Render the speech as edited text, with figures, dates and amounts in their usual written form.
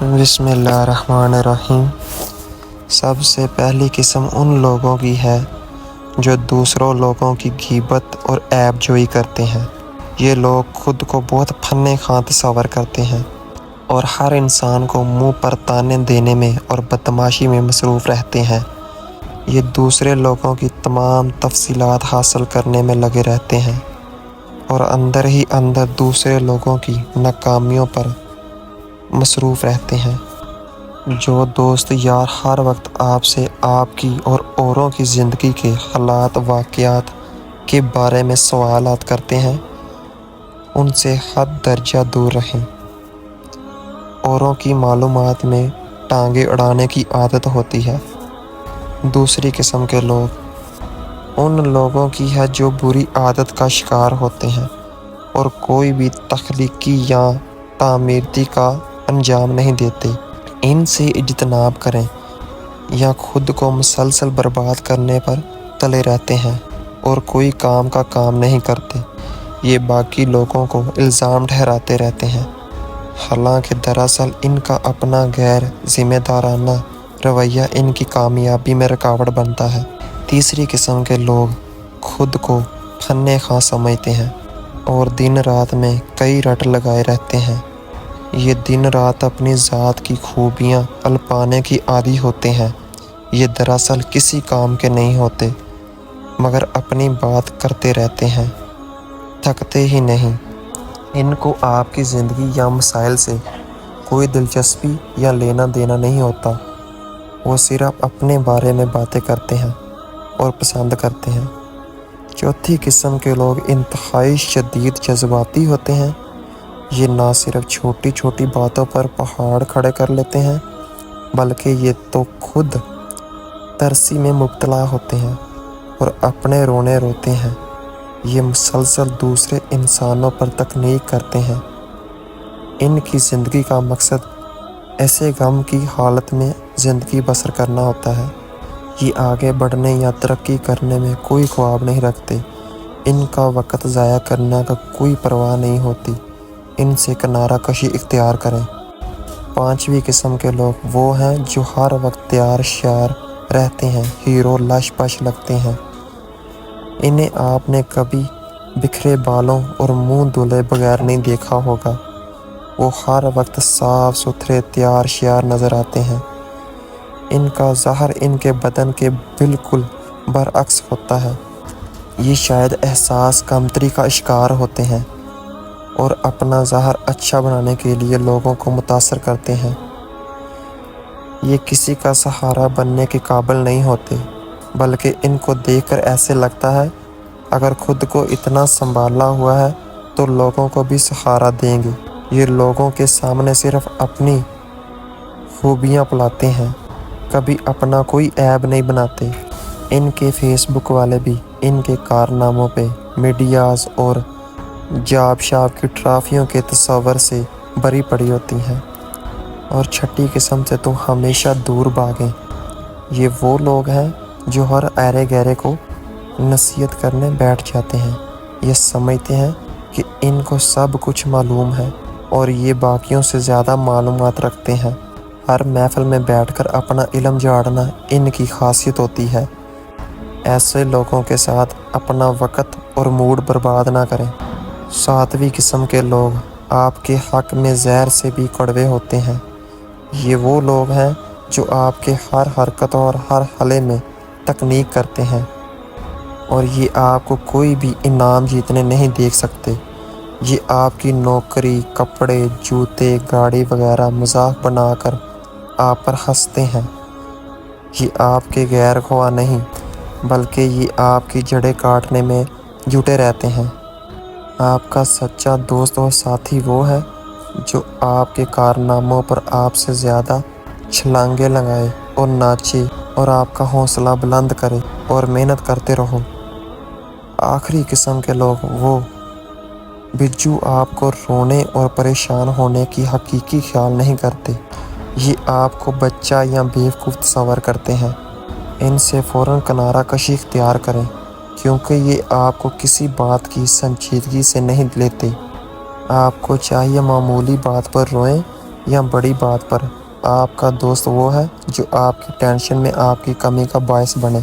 بسم اللہ الرحمن الرحیم۔ سب سے پہلی قسم ان لوگوں کی ہے جو دوسروں لوگوں کی غیبت اور عیب جوئی کرتے ہیں۔ یہ لوگ خود کو بہت فن خواں تصور کرتے ہیں اور ہر انسان کو منہ پر تانے دینے میں اور بدمعاشی میں مصروف رہتے ہیں۔ یہ دوسرے لوگوں کی تمام تفصیلات حاصل کرنے میں لگے رہتے ہیں اور اندر ہی اندر دوسرے لوگوں کی ناکامیوں پر مصروف رہتے ہیں۔ جو دوست یار ہر وقت آپ سے آپ کی اور اوروں کی زندگی کے حالات واقعات کے بارے میں سوالات کرتے ہیں، ان سے حد درجہ دور رہیں۔ اوروں کی معلومات میں ٹانگیں اڑانے کی عادت ہوتی ہے۔ دوسری قسم کے لوگ ان لوگوں کی ہے جو بری عادت کا شکار ہوتے ہیں اور کوئی بھی تخلیقی یا تعمیراتی کا انجام نہیں دیتے۔ ان سے اجتناب کریں یا خود کو مسلسل برباد کرنے پر تلے رہتے ہیں اور کوئی کام کا کام نہیں کرتے۔ یہ باقی لوگوں کو الزام ٹھہراتے رہتے ہیں، حالانکہ دراصل ان کا اپنا غیر ذمہ دارانہ رویہ ان کی کامیابی میں رکاوٹ بنتا ہے۔ تیسری قسم کے لوگ خود کو فن خواں سمجھتے ہیں اور دن رات میں کئی رٹ لگائے رہتے ہیں۔ یہ دن رات اپنی ذات کی خوبیاں الپانے کی عادی ہوتے ہیں۔ یہ دراصل کسی کام کے نہیں ہوتے مگر اپنی بات کرتے رہتے ہیں، تھکتے ہی نہیں۔ ان کو آپ کی زندگی یا مسائل سے کوئی دلچسپی یا لینا دینا نہیں ہوتا۔ وہ صرف اپنے بارے میں باتیں کرتے ہیں اور پسند کرتے ہیں۔ چوتھی قسم کے لوگ انتہائی شدید جذباتی ہوتے ہیں۔ یہ نہ صرف چھوٹی چھوٹی باتوں پر پہاڑ کھڑے کر لیتے ہیں بلکہ یہ تو خود ترسی میں مبتلا ہوتے ہیں اور اپنے رونے روتے ہیں۔ یہ مسلسل دوسرے انسانوں پر تنقید کرتے ہیں۔ ان کی زندگی کا مقصد ایسے غم کی حالت میں زندگی بسر کرنا ہوتا ہے۔ یہ آگے بڑھنے یا ترقی کرنے میں کوئی خواب نہیں رکھتے۔ ان کا وقت ضائع کرنے کا کوئی پرواہ نہیں ہوتی۔ ان سے کنارہ کشی اختیار کریں۔ پانچویں قسم کے لوگ وہ ہیں جو ہر وقت تیار شیار رہتے ہیں، ہیرو لش پش لگتے ہیں۔ انہیں آپ نے کبھی بکھرے بالوں اور منہ دھلے بغیر نہیں دیکھا ہوگا۔ وہ ہر وقت صاف ستھرے تیار شیار نظر آتے ہیں۔ ان کا ظاہر ان کے بدن کے بالکل برعکس ہوتا ہے۔ یہ شاید احساس کمتری کا شکار ہوتے ہیں اور اپنا ظاہر اچھا بنانے کے لیے لوگوں کو متاثر کرتے ہیں۔ یہ کسی کا سہارا بننے کے قابل نہیں ہوتے بلکہ ان کو دیکھ کر ایسے لگتا ہے اگر خود کو اتنا سنبھالا ہوا ہے تو لوگوں کو بھی سہارا دیں گے۔ یہ لوگوں کے سامنے صرف اپنی خوبیاں پلاتے ہیں، کبھی اپنا کوئی عیب نہیں بناتے۔ ان کے فیس بک والے بھی ان کے کارناموں پہ میڈیاز اور جاب شاب کی ٹرافیوں کے تصور سے بری پڑی ہوتی ہیں۔ اور چھٹی قسم سے تو ہمیشہ دور بھاگیں۔ یہ وہ لوگ ہیں جو ہر ایرے گہرے کو نصیحت کرنے بیٹھ جاتے ہیں۔ یہ سمجھتے ہیں کہ ان کو سب کچھ معلوم ہے اور یہ باقیوں سے زیادہ معلومات رکھتے ہیں۔ ہر محفل میں بیٹھ کر اپنا علم جھاڑنا ان کی خاصیت ہوتی ہے۔ ایسے لوگوں کے ساتھ اپنا وقت اور موڈ برباد نہ کریں۔ ساتویں قسم کے لوگ آپ کے حق میں زہر سے بھی کڑوے ہوتے ہیں۔ یہ وہ لوگ ہیں جو آپ کے ہر حرکت اور ہر حالے میں تنقید کرتے ہیں اور یہ آپ کو کوئی بھی انعام جیتنے نہیں دیکھ سکتے۔ یہ آپ کی نوکری، کپڑے، جوتے، گاڑی وغیرہ مذاق بنا کر آپ پر ہنستے ہیں۔ یہ آپ کے غیر خواہ نہیں بلکہ یہ آپ کی جڑیں کاٹنے میں جٹے رہتے ہیں۔ آپ کا سچا دوست اور ساتھی وہ ہے جو آپ کے کارناموں پر آپ سے زیادہ چھلانگیں لگائے اور ناچے اور آپ کا حوصلہ بلند کرے اور محنت کرتے رہو۔ آخری قسم کے لوگ وہ بھی جو آپ کو رونے اور پریشان ہونے کی حقیقی خیال نہیں کرتے۔ یہ آپ کو بچہ یا بیوقوف تصور کرتے ہیں۔ ان سے فوراً کنارہ کشی اختیار کریں کیونکہ یہ آپ کو کسی بات کی سنجیدگی سے نہیں لیتے۔ آپ کو چاہیے معمولی بات پر روئیں یا بڑی بات پر آپ کا دوست وہ ہے جو آپ کی ٹینشن میں آپ کی کمی کا باعث بنے۔